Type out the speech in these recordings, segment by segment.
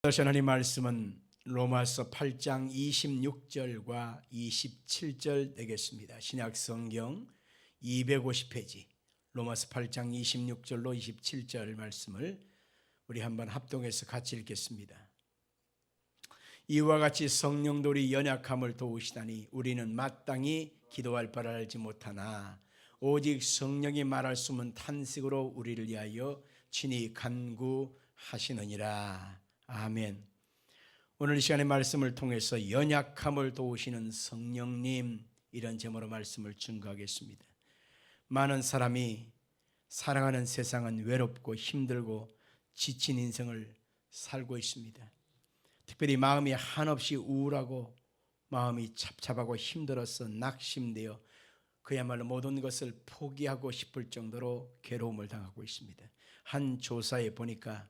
하나님 말씀은 로마서 8장 26절과 27절 되겠습니다. 신약 성경 250페이지 로마서 8장 26절로 27절 말씀을 우리 한번 합동해서 같이 읽겠습니다. 이와 같이 성령도 우리 연약함을 도우시다니 우리는 마땅히 기도할 바를 알지 못하나 오직 성령이 말할 수 없는 탄식으로 우리를 위하여 친히 간구하시느니라. 아멘. 오늘 이 시간의 말씀을 통해서 연약함을 도우시는 성령님, 이런 제목으로 말씀을 증거하겠습니다. 많은 사람이 살아가는 세상은 외롭고 힘들고 지친 인생을 살고 있습니다. 특별히 마음이 한없이 우울하고 마음이 찹찹하고 힘들어서 낙심되어 그야말로 모든 것을 포기하고 싶을 정도로 괴로움을 당하고 있습니다. 한 조사에 보니까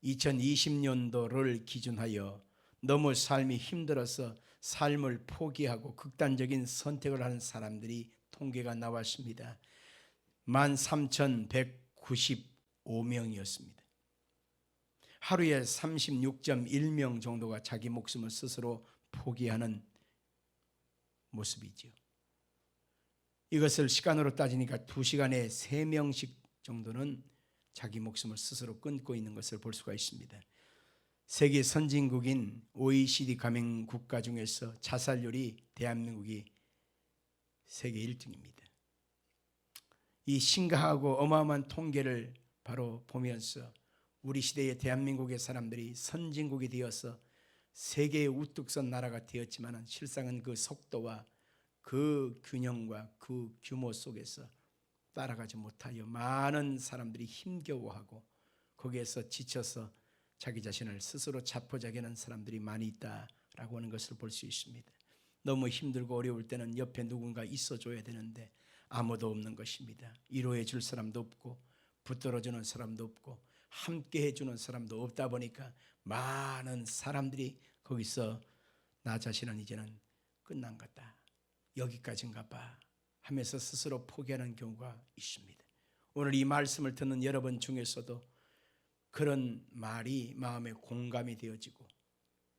2020년도를 기준하여 너무 삶이 힘들어서 삶을 포기하고 극단적인 선택을 하는 사람들이 통계가 나왔습니다. 13,195명이었습니다. 하루에 36.1명 정도가 자기 목숨을 스스로 포기하는 모습이죠. 이것을 시간으로 따지니까 2시간에 3명씩 정도는 자기 목숨을 스스로 끊고 있는 것을 볼 수가 있습니다. 세계 선진국인 OECD 가맹 국가 중에서 자살률이 대한민국이 세계 1등입니다. 이 심각하고 어마어마한 통계를 바로 보면서 우리 시대의 대한민국의 사람들이 선진국이 되어서 세계의 우뚝 선 나라가 되었지만 실상은 그 속도와 그 균형과 그 규모 속에서 따라가지 못하여 많은 사람들이 힘겨워하고 거기에서 지쳐서 자기 자신을 스스로 자포자기하는 사람들이 많이 있다라고 하는 것을 볼 수 있습니다. 너무 힘들고 어려울 때는 옆에 누군가 있어줘야 되는데 아무도 없는 것입니다. 위로해 줄 사람도 없고 붙들어주는 사람도 없고 함께 해주는 사람도 없다 보니까 많은 사람들이 거기서 나 자신은 이제는 끝난 거다, 여기까지인가 봐 하면서 스스로 포기하는 경우가 있습니다. 오늘 이 말씀을 듣는 여러분 중에서도 그런 말이 마음에 공감이 되어지고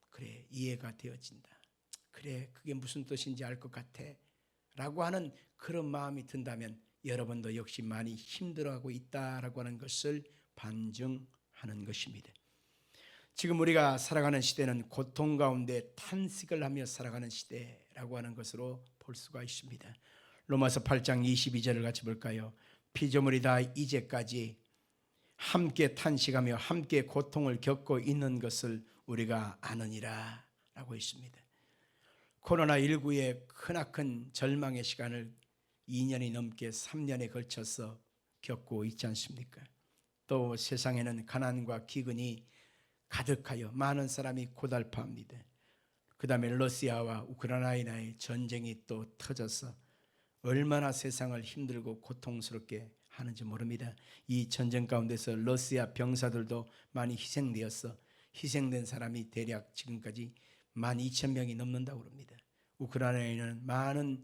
그래, 이해가 되어진다, 그래, 그게 무슨 뜻인지 알 것 같아 라고 하는 그런 마음이 든다면 여러분도 역시 많이 힘들어하고 있다라고 하는 것을 반증하는 것입니다. 지금 우리가 살아가는 시대는 고통 가운데 탄식을 하며 살아가는 시대라고 하는 것으로 볼 수가 있습니다. 로마서 8장 22절을 같이 볼까요? 피조물이 다 이제까지 함께 탄식하며 함께 고통을 겪고 있는 것을 우리가 아느니라 라고 했습니다. 코로나19의 크나큰 절망의 시간을 2년이 넘게 3년에 걸쳐서 겪고 있지 않습니까? 또 세상에는 가난과 기근이 가득하여 많은 사람이 고달파합니다. 그 다음에 러시아와 우크라이나의 전쟁이 또 터져서 얼마나 세상을 힘들고 고통스럽게 하는지 모릅니다. 이 전쟁 가운데서 러시아 병사들도 많이 희생되어서 희생된 사람이 대략 지금까지 12,000명이 넘는다고 합니다. 우크라이나에는 많은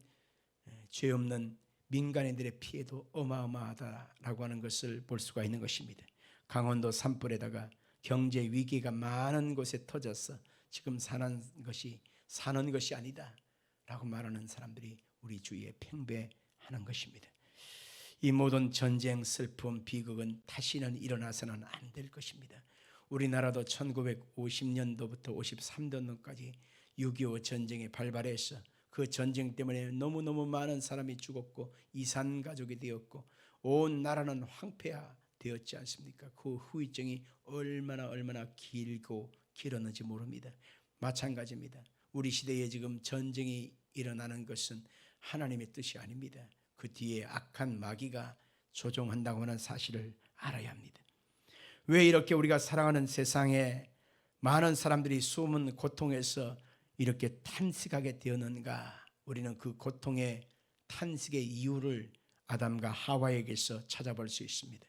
죄 없는 민간인들의 피해도 어마어마하다라고 하는 것을 볼 수가 있는 것입니다. 강원도 산불에다가 경제 위기가 많은 곳에 터져서 지금 사는 것이 아니다 라고 말하는 사람들이 우리 주위에 팽배하는 것입니다. 이 모든 전쟁, 슬픔, 비극은 다시는 일어나서는 안 될 것입니다. 우리나라도 1950년도부터 53년도까지 6.25 전쟁이 발발해서 그 전쟁 때문에 너무너무 많은 사람이 죽었고 이산가족이 되었고 온 나라는 황폐화되었지 않습니까? 그 후유증이 얼마나 길고 길었는지 모릅니다. 마찬가지입니다. 우리 시대에 지금 전쟁이 일어나는 것은 하나님의 뜻이 아닙니다. 그 뒤에 악한 마귀가 조종한다고 하는 사실을 알아야 합니다. 왜 이렇게 우리가 살아가는 세상에 많은 사람들이 숨은 고통에서 이렇게 탄식하게 되었는가? 우리는 그 고통의 탄식의 이유를 아담과 하와에게서 찾아볼 수 있습니다.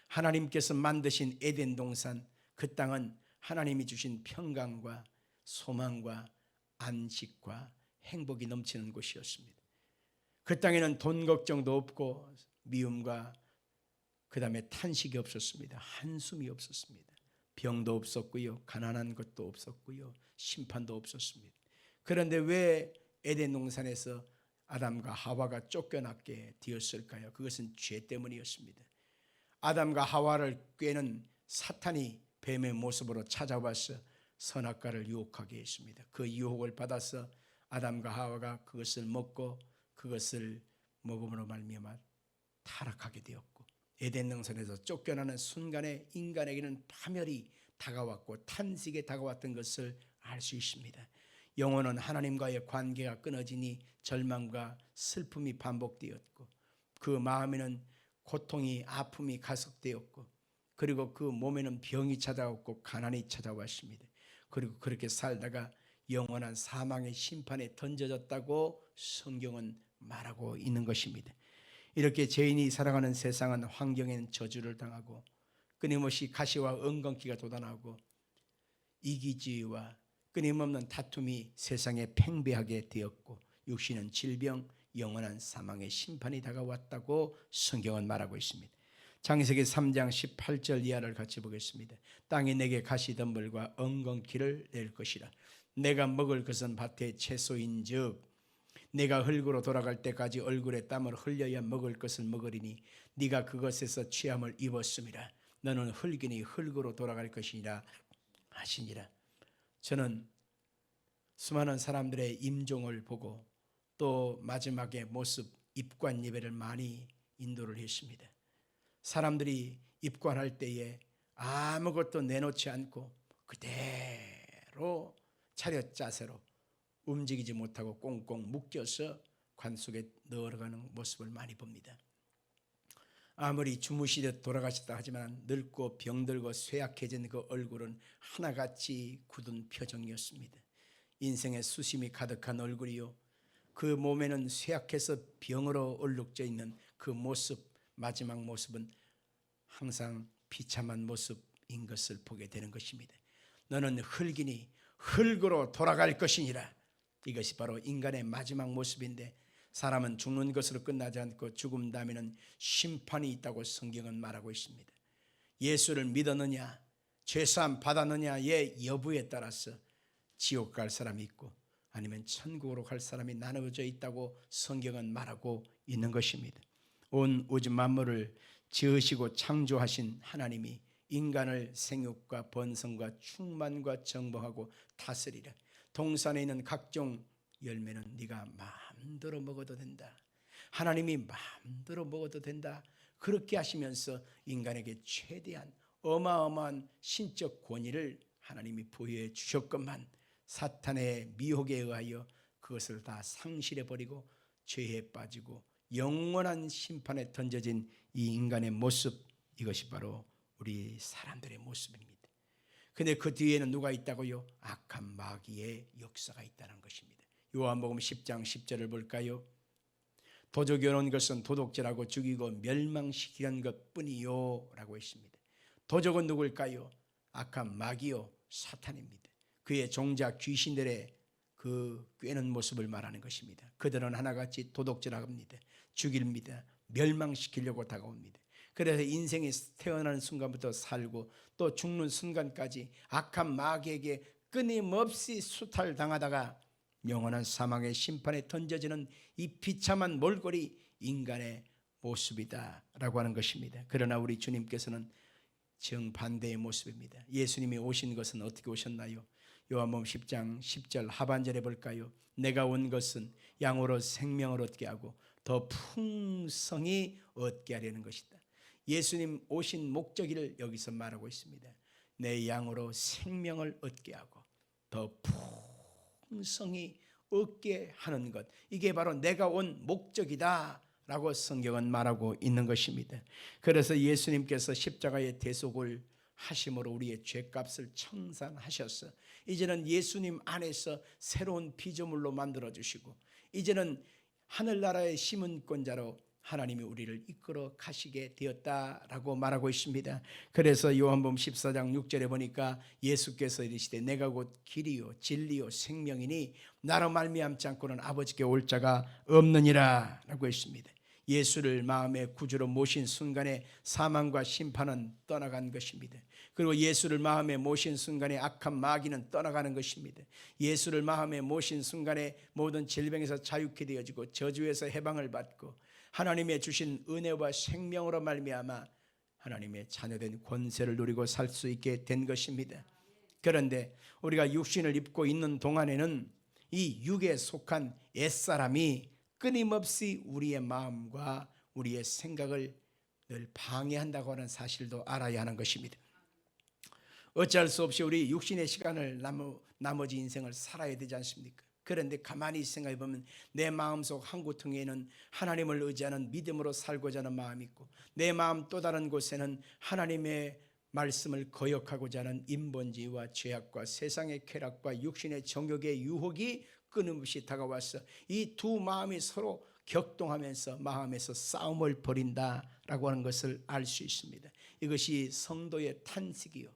하나님께서 만드신 에덴 동산, 그 땅은 하나님이 주신 평강과 소망과 안식과 행복이 넘치는 곳이었습니다. 그 땅에는 돈 걱정도 없고 미움과 그 다음에 탄식이 없었습니다. 한숨이 없었습니다. 병도 없었고요, 가난한 것도 없었고요, 심판도 없었습니다. 그런데 왜 에덴 동산에서 아담과 하와가 쫓겨나게 되었을까요? 그것은 죄 때문이었습니다. 아담과 하와를 꾀는 사탄이 뱀의 모습으로 찾아와서 선악과를 유혹하게 했습니다. 그 유혹을 받아서 아담과 하와가 그것을 먹고 그것을 먹음으로 말미암아 타락하게 되었고, 에덴 동산에서 쫓겨나는 순간에 인간에게는 파멸이 다가왔고 탄식이 다가왔던 것을 알 수 있습니다. 영혼은 하나님과의 관계가 끊어지니 절망과 슬픔이 반복되었고, 그 마음에는 고통이, 아픔이 가속되었고, 그리고 그 몸에는 병이 찾아왔고 가난이 찾아왔습니다. 그리고 그렇게 살다가 영원한 사망의 심판에 던져졌다고 성경은 말하고 있는 것입니다. 이렇게 죄인이 살아가는 세상은 환경에는 저주를 당하고 끊임없이 가시와 엉겅퀴가 돋아나고 이기주의와 끊임없는 다툼이 세상에 팽배하게 되었고, 육신은 질병, 영원한 사망의 심판이 다가왔다고 성경은 말하고 있습니다. 창세기 3장 18절 이하를 같이 보겠습니다. 땅이 내게 가시덤불과 엉겅퀴를 낼 것이라. 내가 먹을 것은 밭의 채소인즉 내가 흙으로 돌아갈 때까지 얼굴에 땀을 흘려야 먹을 것을 먹으리니 네가 그것에서 취함을 입었음이라. 너는 흙이니 흙으로 돌아갈 것이니라 하시니라. 저는 수많은 사람들의 임종을 보고 또 마지막의 모습, 입관 예배를 많이 인도를 했습니다. 사람들이 입관할 때에 아무것도 내놓지 않고 그대로 차렷 자세로 움직이지 못하고 꽁꽁 묶여서 관 속에 넣어가는 모습을 많이 봅니다. 아무리 주무시듯 돌아가셨다 하지만 늙고 병들고 쇠약해진 그 얼굴은 하나같이 굳은 표정이었습니다. 인생의 수심이 가득한 얼굴이요, 그 몸에는 쇠약해서 병으로 얼룩져 있는 그 모습, 마지막 모습은 항상 비참한 모습인 것을 보게 되는 것입니다. 너는 흙이니 흙으로 돌아갈 것이니라. 이것이 바로 인간의 마지막 모습인데, 사람은 죽는 것으로 끝나지 않고 죽음 다음에는 심판이 있다고 성경은 말하고 있습니다. 예수를 믿었느냐, 죄사함 받았느냐의 여부에 따라서 지옥 갈 사람이 있고 아니면 천국으로 갈 사람이 나누어져 있다고 성경은 말하고 있는 것입니다. 온 우주 만물을 지으시고 창조하신 하나님이 인간을 생육과 번성과 충만과 정복하고 다스리라. 동산에 있는 각종 열매는 네가 마음대로 먹어도 된다. 하나님이 마음대로 먹어도 된다. 그렇게 하시면서 인간에게 최대한 어마어마한 신적 권위를 하나님이 부여해 주셨건만 사탄의 미혹에 의하여 그것을 다 상실해버리고 죄에 빠지고 영원한 심판에 던져진 이 인간의 모습, 이것이 바로 우리 사람들의 모습입니다. 근데 그 뒤에는 누가 있다고요? 악한 마귀의 역사가 있다는 것입니다. 요한복음 10장 10절을 볼까요? 도적이 오는 것은 도둑질하고 죽이고 멸망시키는 것뿐이요 라고 했습니다. 도적은 누굴까요? 악한 마귀요, 사탄입니다. 그의 종자 귀신들의 그 꿰는 모습을 말하는 것입니다. 그들은 하나같이 도둑질합니다. 죽입니다. 멸망시키려고 다가옵니다. 그래서 인생에 태어나는 순간부터 살고 또 죽는 순간까지 악한 마귀에게 끊임없이 수탈당하다가 영원한 사망의 심판에 던져지는 이 비참한 몰골이 인간의 모습이다라고 하는 것입니다. 그러나 우리 주님께서는 정반대의 모습입니다. 예수님이 오신 것은 어떻게 오셨나요? 요한복음 10장 10절 하반절에 볼까요? 내가 온 것은 양으로 생명을 얻게 하고 더 풍성히 얻게 하려는 것이다. 예수님 오신 목적을 여기서 말하고 있습니다. 내 양으로 생명을 얻게 하고 더 풍성히 얻게 하는 것, 이게 바로 내가 온 목적이다 라고 성경은 말하고 있는 것입니다. 그래서 예수님께서 십자가의 대속을 하심으로 우리의 죄값을 청산하셔서 이제는 예수님 안에서 새로운 피조물로 만들어주시고 이제는 하늘나라의 시민권자로 하나님이 우리를 이끌어 가시게 되었다라고 말하고 있습니다. 그래서 요한복음 14장 6절에 보니까 예수께서 이르시되 내가 곧 길이요 진리요 생명이니 나로 말미암지 않고는 아버지께 올 자가 없느니라 라고 했습니다. 예수를 마음의 구주로 모신 순간에 사망과 심판은 떠나간 것입니다. 그리고 예수를 마음에 모신 순간에 악한 마귀는 떠나가는 것입니다. 예수를 마음에 모신 순간에 모든 질병에서 자유케 되어지고 저주에서 해방을 받고 하나님의 주신 은혜와 생명으로 말미암아 하나님의 자녀된 권세를 누리고 살 수 있게 된 것입니다. 그런데 우리가 육신을 입고 있는 동안에는 이 육에 속한 옛사람이 끊임없이 우리의 마음과 우리의 생각을 늘 방해한다고 하는 사실도 알아야 하는 것입니다. 어찌할 수 없이 우리 육신의 시간을 나머지 인생을 살아야 되지 않습니까? 그런데 가만히 생각해 보면 내 마음속 한 구퉁이에는 하나님을 의지하는 믿음으로 살고자 하는 마음이 있고 내 마음 또 다른 곳에는 하나님의 말씀을 거역하고자 하는 인본주의와 죄악과 세상의 쾌락과 육신의 정욕의 유혹이 끊임없이 다가와서 이 두 마음이 서로 격동하면서 마음에서 싸움을 벌인다라고 하는 것을 알 수 있습니다. 이것이 성도의 탄식이요,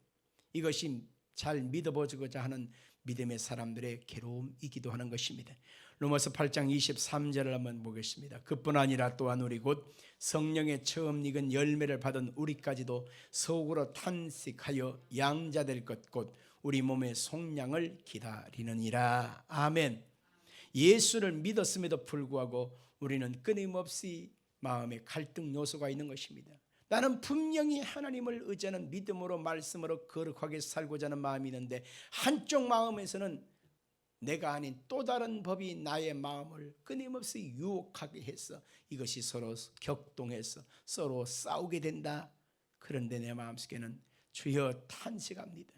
이것이 잘 믿어보고자 하는 믿음의 사람들의 괴로움이기도 하는 것입니다. 로마서 8장 23절을 한번 보겠습니다. 그뿐 아니라 또한 우리 곧 성령의 처음 익은 열매를 받은 우리까지도 속으로 탄식하여 양자될 것 곧 우리 몸의 속량을 기다리느니라. 아멘. 예수를 믿었음에도 불구하고 우리는 끊임없이 마음에 갈등 요소가 있는 것입니다. 나는 분명히 하나님을 의지하는 믿음으로 말씀으로 거룩하게 살고자 하는 마음이 있는데 한쪽 마음에서는 내가 아닌 또 다른 법이 나의 마음을 끊임없이 유혹하게 해서 이것이 서로 격동해서 서로 싸우게 된다. 그런데 내 마음속에는 주여 탄식합니다.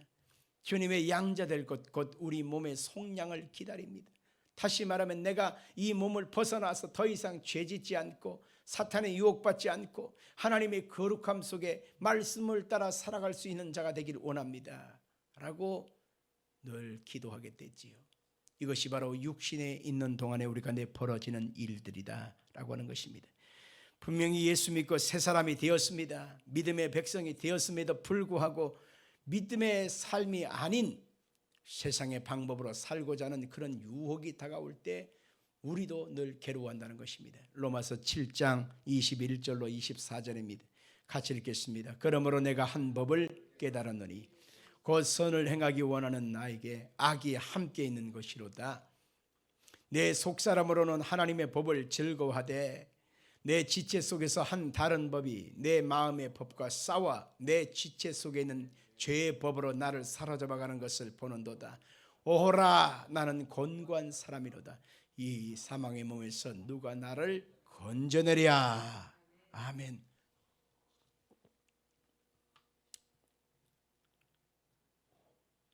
주님의 양자될 것 곧 우리 몸의 속량을 기다립니다. 다시 말하면 내가 이 몸을 벗어나서 더 이상 죄짓지 않고 사탄의 유혹받지 않고 하나님의 거룩함 속에 말씀을 따라 살아갈 수 있는 자가 되기를 원합니다 라고 늘 기도하게 되지요. 이것이 바로 육신에 있는 동안에 우리가 벌어지는 일들이다 라고 하는 것입니다. 분명히 예수 믿고 새 사람이 되었습니다. 믿음의 백성이 되었음에도 불구하고 믿음의 삶이 아닌 세상의 방법으로 살고자 하는 그런 유혹이 다가올 때 우리도 늘 괴로워한다는 것입니다. 로마서 7장 21절로 24절입니다. 같이 읽겠습니다. 그러므로 내가 한 법을 깨달았노니 곧 선을 행하기 원하는 나에게 악이 함께 있는 것이로다. 내 속사람으로는 하나님의 법을 즐거워하되 내 지체 속에서 한 다른 법이 내 마음의 법과 싸워 내 지체 속에 있는 죄의 법으로 나를 사로잡아가는 것을 보는도다. 오호라, 나는 곤고한 사람이로다. 이 사망의 몸에서 누가 나를 건져내랴. 아멘.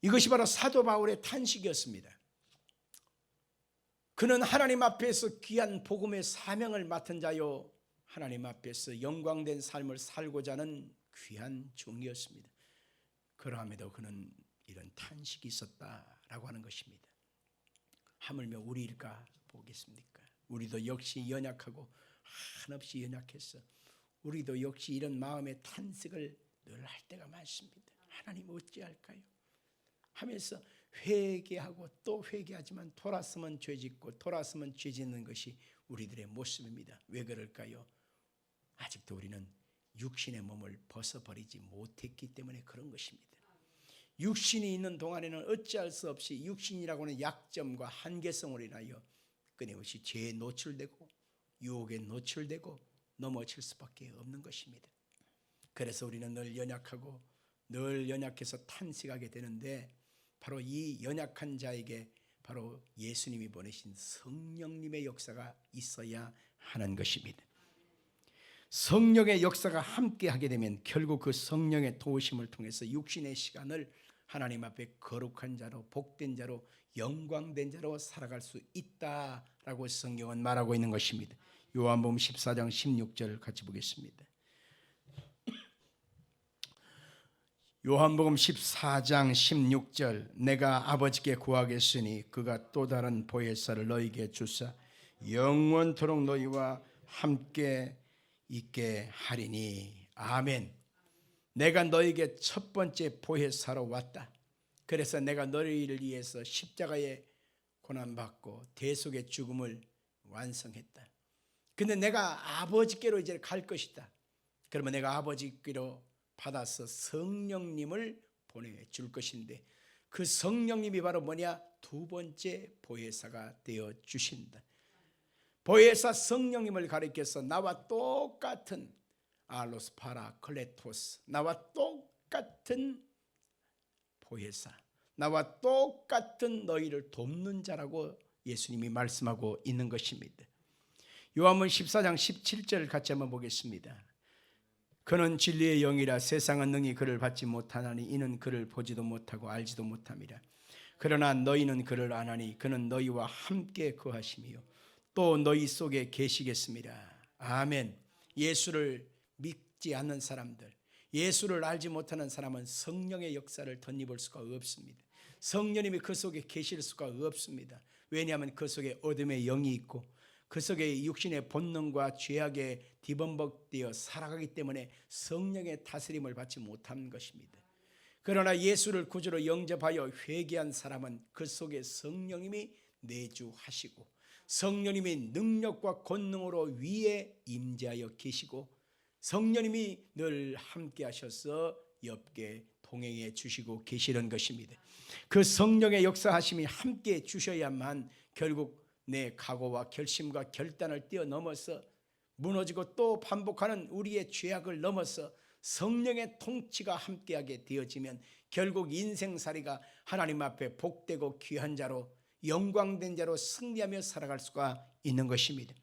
이것이 바로 사도 바울의 탄식이었습니다. 그는 하나님 앞에서 귀한 복음의 사명을 맡은 자요, 하나님 앞에서 영광된 삶을 살고자 하는 귀한 종이었습니다. 그러함에도 그는 이런 탄식이 있었다라고 하는 것입니다. 하물며 우리일까 보겠습니까? 우리도 역시 연약하고 한없이 연약해서 우리도 역시 이런 마음의 탄식을 늘 할 때가 많습니다. 하나님 어찌할까요? 하면서 회개하고 또 회개하지만 돌아서면 죄짓고 돌아서면 죄짓는 것이 우리들의 모습입니다. 왜 그럴까요? 아직도 우리는 육신의 몸을 벗어버리지 못했기 때문에 그런 것입니다. 육신이 있는 동안에는 어찌할 수 없이 육신이라고 하는 약점과 한계성으로 인하여 끊임없이 죄에 노출되고 유혹에 노출되고 넘어질 수밖에 없는 것입니다. 그래서 우리는 늘 연약하고 늘 연약해서 탄식하게 되는데 바로 이 연약한 자에게 바로 예수님이 보내신 성령님의 역사가 있어야 하는 것입니다. 성령의 역사가 함께하게 되면 결국 그 성령의 도우심을 통해서 육신의 시간을 하나님 앞에 거룩한 자로 복된 자로 영광된 자로 살아갈 수 있다라고 성경은 말하고 있는 것입니다. 요한복음 14장 16절 같이 보겠습니다. 요한복음 14장 16절 내가 아버지께 구하겠으니 그가 또 다른 보혜사를 너희에게 주사 영원토록 너희와 함께 있게 하리니. 아멘. 내가 너에게 첫 번째 보혜사로 왔다. 그래서 내가 너희를 위해서 십자가에 고난받고 대속의 죽음을 완성했다. 근데 내가 아버지께로 이제 갈 것이다. 그러면 내가 아버지께로 받아서 성령님을 보내줄 것인데, 그 성령님이 바로 뭐냐? 두 번째 보혜사가 되어 주신다. 보혜사 성령님을 가리켜서 나와 똑같은 알로스 파라 클레토스, 나와 똑같은 보혜사, 나와 똑같은 너희를 돕는 자라고 예수님이 말씀하고 있는 것입니다. 요한복음 14장 17절 같이 한번 보겠습니다. 그는 진리의 영이라 세상은 능히 그를 받지 못하나니 이는 그를 보지도 못하고 알지도 못함이라. 그러나 너희는 그를 아나니 그는 너희와 함께 거하심이요 또 너희 속에 계시겠습니다. 아멘. 예수를 믿지 않는 사람들, 예수를 알지 못하는 사람은 성령의 역사를 덧입을 수가 없습니다. 성령님이 그 속에 계실 수가 없습니다. 왜냐하면 그 속에 어둠의 영이 있고 그 속에 육신의 본능과 죄악에 뒤범벅되어 살아가기 때문에 성령의 다스림을 받지 못한 것입니다. 그러나 예수를 구주로 영접하여 회개한 사람은 그 속에 성령님이 내주하시고 성령님이 능력과 권능으로 위에 임재하여 계시고 성령님이 늘 함께 하셔서 옆에 동행해 주시고 계시는 것입니다. 그 성령의 역사하심이 함께 주셔야만 결국 내 각오와 결심과 결단을 뛰어넘어서 무너지고 또 반복하는 우리의 죄악을 넘어서 성령의 통치가 함께하게 되어지면 결국 인생살이가 하나님 앞에 복되고 귀한 자로 영광된 자로 승리하며 살아갈 수가 있는 것입니다.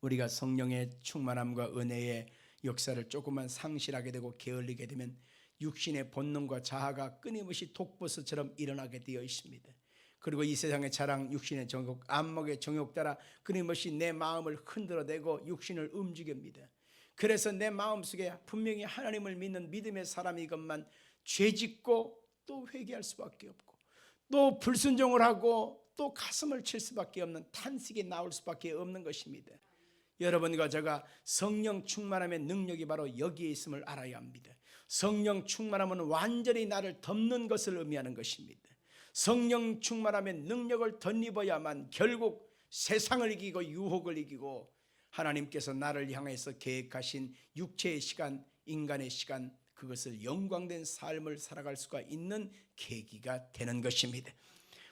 우리가 성령의 충만함과 은혜의 역사를 조금만 상실하게 되고 게을리게 되면 육신의 본능과 자아가 끊임없이 독버섯처럼 일어나게 되어 있습니다. 그리고 이 세상의 자랑, 육신의 정욕, 안목의 정욕 따라 끊임없이 내 마음을 흔들어대고 육신을 움직입니다. 그래서 내 마음속에 분명히 하나님을 믿는 믿음의 사람이건만 죄짓고 또 회개할 수밖에 없고 또 불순종을 하고 또 가슴을 칠 수밖에 없는 탄식이 나올 수밖에 없는 것입니다. 여러분과 제가 성령 충만함의 능력이 바로 여기에 있음을 알아야 합니다. 성령 충만함은 완전히 나를 덮는 것을 의미하는 것입니다. 성령 충만함의 능력을 덧입어야만 결국 세상을 이기고 유혹을 이기고 하나님께서 나를 향해서 계획하신 육체의 시간, 인간의 시간, 그것을 영광된 삶을 살아갈 수가 있는 계기가 되는 것입니다.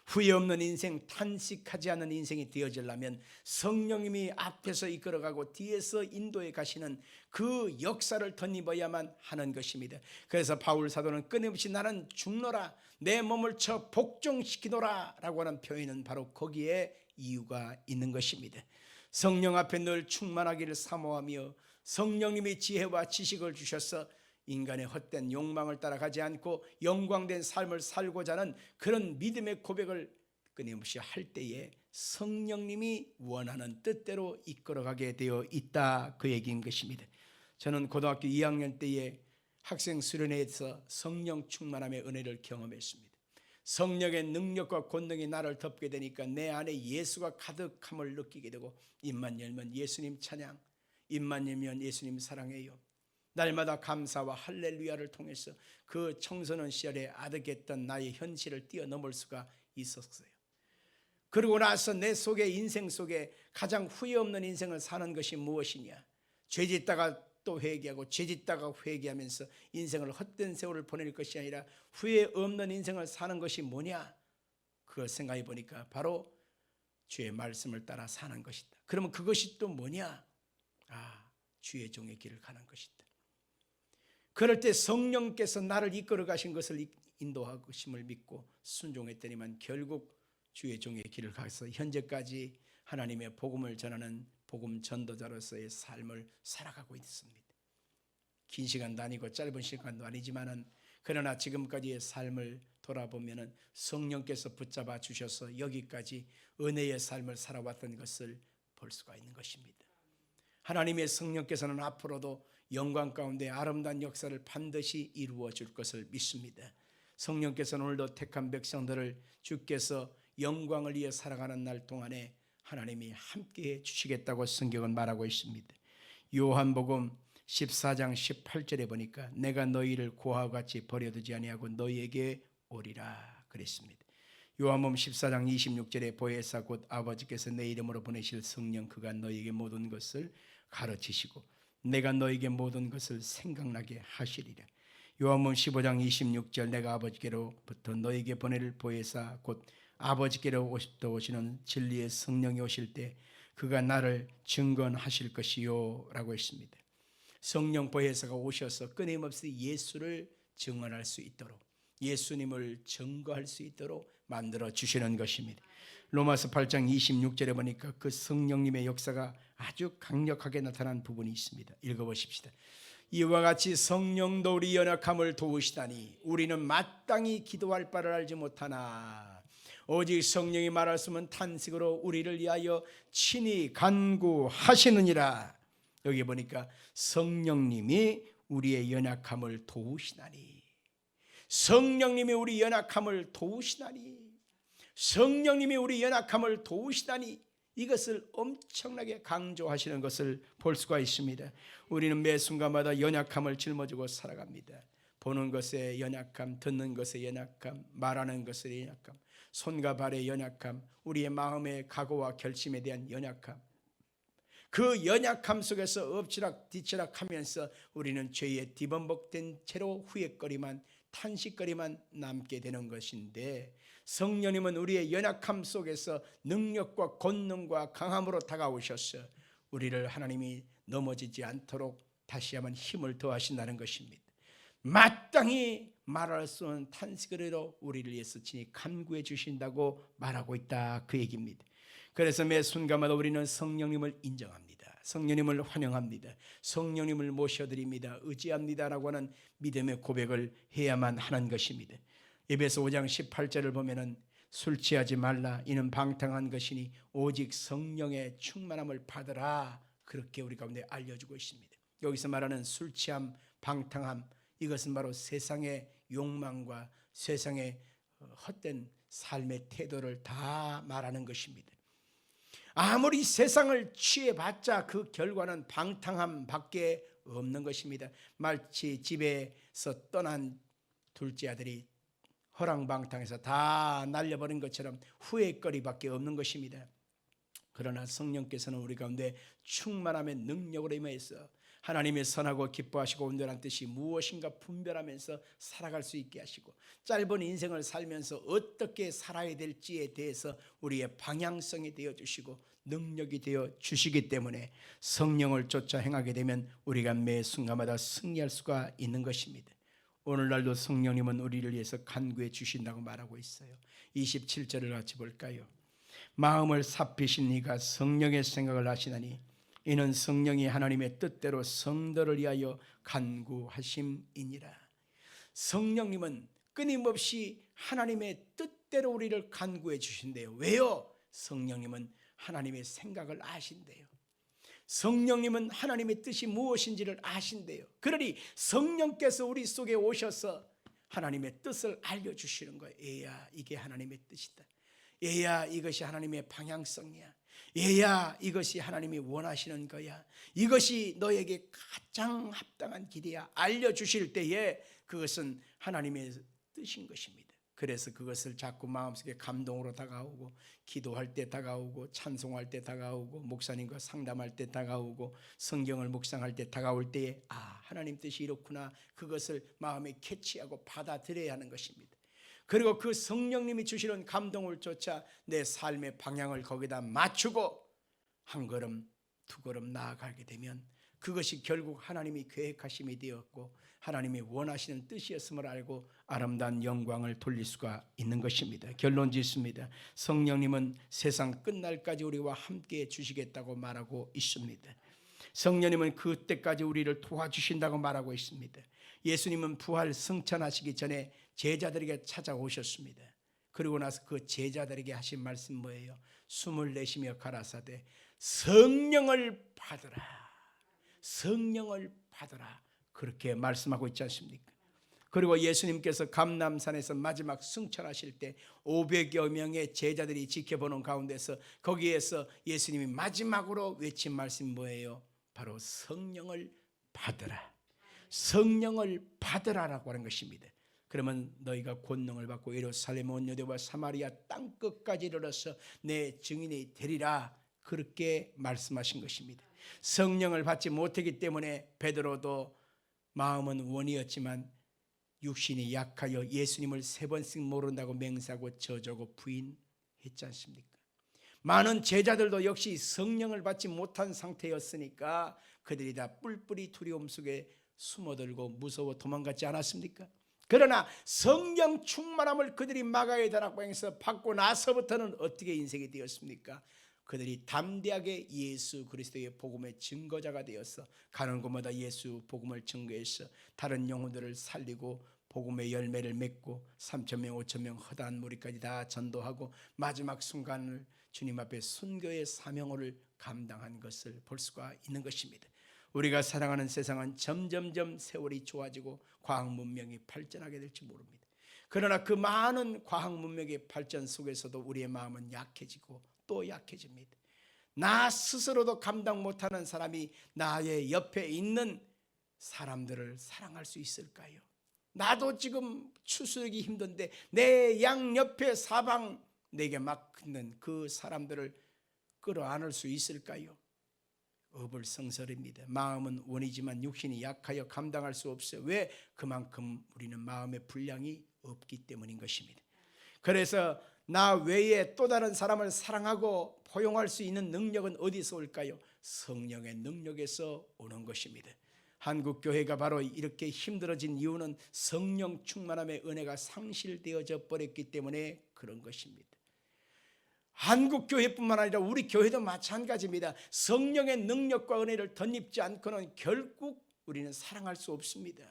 후회 없는 인생, 탄식하지 않는 인생이 되어지려면 성령님이 앞에서 이끌어가고 뒤에서 인도해 가시는 그 역사를 덧입어야만 하는 것입니다. 그래서 바울 사도는 끊임없이 나는 죽노라, 내 몸을 쳐 복종시키노라 라고 하는 표현은 바로 거기에 이유가 있는 것입니다. 성령 앞에 늘 충만하기를 사모하며 성령님이 지혜와 지식을 주셔서 인간의 헛된 욕망을 따라가지 않고 영광된 삶을 살고자 하는 그런 믿음의 고백을 끊임없이 할 때에 성령님이 원하는 뜻대로 이끌어가게 되어 있다, 그 얘기인 것입니다. 저는 고등학교 2학년 때에 학생 수련회에서 성령 충만함의 은혜를 경험했습니다. 성령의 능력과 권능이 나를 덮게 되니까 내 안에 예수가 가득함을 느끼게 되고 입만 열면 예수님 찬양, 입만 열면 예수님 사랑해요, 날마다 감사와 할렐루야를 통해서 그 청소년 시절에 아득했던 나의 현실을 뛰어넘을 수가 있었어요. 그러고 나서 내 속에, 인생 속에 가장 후회 없는 인생을 사는 것이 무엇이냐? 죄짓다가 또 회개하고 죄짓다가 회개하면서 인생을 헛된 세월을 보낼 것이 아니라 후회 없는 인생을 사는 것이 뭐냐? 그걸 생각해 보니까 바로 주의 말씀을 따라 사는 것이다. 그러면 그것이 또 뭐냐? 주의 종의 길을 가는 것이다. 그럴 때 성령께서 나를 이끌어 가신 것을 인도하심을 믿고 순종했더니만 결국 주의 종의 길을 가서 현재까지 하나님의 복음을 전하는 복음 전도자로서의 삶을 살아가고 있습니다. 긴 시간도 아니고 짧은 시간도 아니지만은 그러나 지금까지의 삶을 돌아보면은 성령께서 붙잡아 주셔서 여기까지 은혜의 삶을 살아왔던 것을 볼 수가 있는 것입니다. 하나님의 성령께서는 앞으로도 영광 가운데 아름다운 역사를 반드시 이루어 줄 것을 믿습니다. 성령께서는 오늘도 택한 백성들을 주께서 영광을 위해 살아가는 날 동안에 하나님이 함께해 주시겠다고 성경은 말하고 있습니다. 요한복음 14장 18절에 보니까 내가 너희를 고아와 같이 버려두지 아니하고 너희에게 오리라 그랬습니다. 요한복음 14장 26절에 보혜사 곧 아버지께서 내 이름으로 보내실 성령 그가 너에게 모든 것을 가르치시고 내가 너에게 모든 것을 생각나게 하시리라. 요한복음 15장 26절 내가 아버지께로부터 너에게 보낼 보혜사 곧 아버지께로부터 오시는 진리의 성령이 오실 때 그가 나를 증언하실 것이요 라고 했습니다. 성령 보혜사가 오셔서 끊임없이 예수를 증언할 수 있도록 예수님을 증거할 수 있도록 만들어 주시는 것입니다. 로마서 8장 26절에 보니까 그 성령님의 역사가 아주 강력하게 나타난 부분이 있습니다. 읽어보십시다. 이와 같이 성령도 우리 연약함을 도우시다니 우리는 마땅히 기도할 바를 알지 못하나 오직 성령이 말하시면 탄식으로 우리를 위하여 친히 간구하시느니라. 여기 보니까 성령님이 우리의 연약함을 도우시나니 성령님이 우리 연약함을 도우시나니 성령님이 우리 연약함을 도우시다니 이것을 엄청나게 강조하시는 것을 볼 수가 있습니다. 우리는 매 순간마다 연약함을 짊어지고 살아갑니다. 보는 것에 연약함, 듣는 것에 연약함, 말하는 것에 연약함, 손과 발의 연약함, 우리의 마음의 각오와 결심에 대한 연약함, 그 연약함 속에서 엎치락 뒤치락 하면서 우리는 죄에 뒤범벅된 채로 후회거리만 탄식거리만 남게 되는 것인데 성령님은 우리의 연약함 속에서 능력과 권능과 강함으로 다가오셔서 우리를 하나님이 넘어지지 않도록 다시 한번 힘을 더하신다는 것입니다. 마땅히 말할 수 없는 탄식으로 우리를 위해서 친히 간구해 주신다고 말하고 있다 그 얘기입니다. 그래서 매 순간마다 우리는 성령님을 인정합니다. 성령님을 환영합니다. 성령님을 모셔드립니다. 의지합니다라고 하는 믿음의 고백을 해야만 하는 것입니다. 에베소 5장 18절을 보면은 술 취하지 말라 이는 방탕한 것이니 오직 성령의 충만함을 받으라 그렇게 우리 가운데 알려주고 있습니다. 여기서 말하는 술 취함, 방탕함 이것은 바로 세상의 욕망과 세상의 헛된 삶의 태도를 다 말하는 것입니다. 아무리 세상을 취해봤자 그 결과는 방탕함 밖에 없는 것입니다. 마치 집에서 떠난 둘째 아들이 허랑방탕해서 다 날려버린 것처럼 후회거리밖에 없는 것입니다. 그러나 성령께서는 우리 가운데 충만함의 능력으로 임하여서 하나님의 선하고 기뻐하시고 온전한 뜻이 무엇인가 분별하면서 살아갈 수 있게 하시고 짧은 인생을 살면서 어떻게 살아야 될지에 대해서 우리의 방향성이 되어주시고 능력이 되어 주시기 때문에 성령을 쫓아 행하게 되면 우리가 매 순간마다 승리할 수가 있는 것입니다. 오늘날도 성령님은 우리를 위해서 간구해 주신다고 말하고 있어요. 27절을 같이 볼까요? 마음을 삽히신 이가 성령의 생각을 하시나니 이는 성령이 하나님의 뜻대로 성도를 위하여 간구하심이니라. 성령님은 끊임없이 하나님의 뜻대로 우리를 간구해 주신대요. 왜요? 성령님은 하나님의 생각을 아신대요. 성령님은 하나님의 뜻이 무엇인지를 아신대요. 그러니 성령께서 우리 속에 오셔서 하나님의 뜻을 알려주시는 거예요. 얘야 이게 하나님의 뜻이다. 얘야 이것이 하나님의 방향성이야. 얘야 이것이 하나님이 원하시는 거야. 이것이 너에게 가장 합당한 길이야. 알려주실 때에 그것은 하나님의 뜻인 것입니다. 그래서 그것을 자꾸 마음속에 감동으로 다가오고 기도할 때 다가오고 찬송할 때 다가오고 목사님과 상담할 때 다가오고 성경을 묵상할 때 다가올 때에 하나님 뜻이 이렇구나 그것을 마음에 캐치하고 받아들여야 하는 것입니다. 그리고 그 성령님이 주시는 감동을 쫓아 내 삶의 방향을 거기다 맞추고 한 걸음 두 걸음 나아가게 되면 그것이 결국 하나님이 계획하심이 되었고 하나님이 원하시는 뜻이었음을 알고 아름다운 영광을 돌릴 수가 있는 것입니다. 결론 짓습니다. 성령님은 세상 끝날까지 우리와 함께 주시겠다고 말하고 있습니다. 성령님은 그때까지 우리를 도와주신다고 말하고 있습니다. 예수님은 부활 승천하시기 전에 제자들에게 찾아오셨습니다. 그리고 나서 그 제자들에게 하신 말씀 뭐예요? 숨을 내쉬며 가라사대 성령을 받으라. 성령을 받으라. 그렇게 말씀하고 있지 않습니까? 그리고 예수님께서 감람산에서 마지막 승천하실 때 500여 명의 제자들이 지켜보는 가운데서 거기에서 예수님이 마지막으로 외친 말씀이 뭐예요? 바로 성령을 받으라. 성령을 받으라라고 하는 것입니다. 그러면 너희가 권능을 받고 예루살렘 온 유대와 사마리아 땅 끝까지 이르러서 내 증인이 되리라, 그렇게 말씀하신 것입니다. 성령을 받지 못했기 때문에 베드로도 마음은 원이었지만 육신이 약하여 예수님을 3번씩 모른다고 맹세하고 저주고 부인했지 않습니까? 많은 제자들도 역시 성령을 받지 못한 상태였으니까 그들이 다 뿔뿔이 두려움 속에 숨어들고 무서워 도망갔지 않았습니까? 그러나 성령 충만함을 그들이 마가의 다락방에서 받고 나서부터는 어떻게 인생이 되었습니까? 그들이 담대하게 예수 그리스도의 복음의 증거자가 되어서 가는 곳마다 예수 복음을 증거해서 다른 영혼들을 살리고 복음의 열매를 맺고 3,000명 5,000명 허다한 무리까지 다 전도하고 마지막 순간을 주님 앞에 순교의 사명을 감당한 것을 볼 수가 있는 것입니다. 우리가 사랑하는 세상은 점점점 세월이 좋아지고 과학 문명이 발전하게 될지 모릅니다. 그러나 그 많은 과학 문명의 발전 속에서도 우리의 마음은 약해지고 또 약해집니다. 나 스스로도 감당 못하는 사람이 나의 옆에 있는 사람들을 사랑할 수 있을까요? 나도 지금 추스르기 힘든데 내 양옆에 사방 내게 막 있는 그 사람들을 끌어안을 수 있을까요? 어불성설입니다. 마음은 원이지만 육신이 약하여 감당할 수 없어요. 왜? 그만큼 우리는 마음의 분량이 없기 때문인 것입니다. 그래서 나 외에 또 다른 사람을 사랑하고 포용할 수 있는 능력은 어디서 올까요? 성령의 능력에서 오는 것입니다. 한국교회가 바로 이렇게 힘들어진 이유는 성령 충만함의 은혜가 상실되어져 버렸기 때문에 그런 것입니다. 한국교회뿐만 아니라 우리 교회도 마찬가지입니다. 성령의 능력과 은혜를 덧입지 않고는 결국 우리는 사랑할 수 없습니다.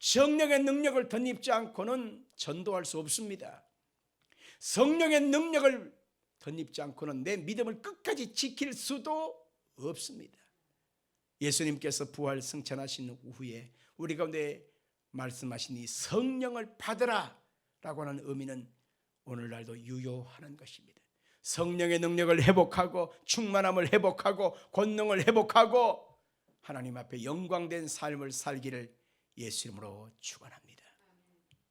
성령의 능력을 덧입지 않고는 전도할 수 없습니다. 성령의 능력을 덧입지 않고는 내 믿음을 끝까지 지킬 수도 없습니다. 예수님께서 부활 승천하신 후에 우리 가운데 말씀하신 이 성령을 받으라 라고 하는 의미는 오늘날도 유효하는 것입니다. 성령의 능력을 회복하고 충만함을 회복하고 권능을 회복하고 하나님 앞에 영광된 삶을 살기를 예수 이름으로 축원합니다.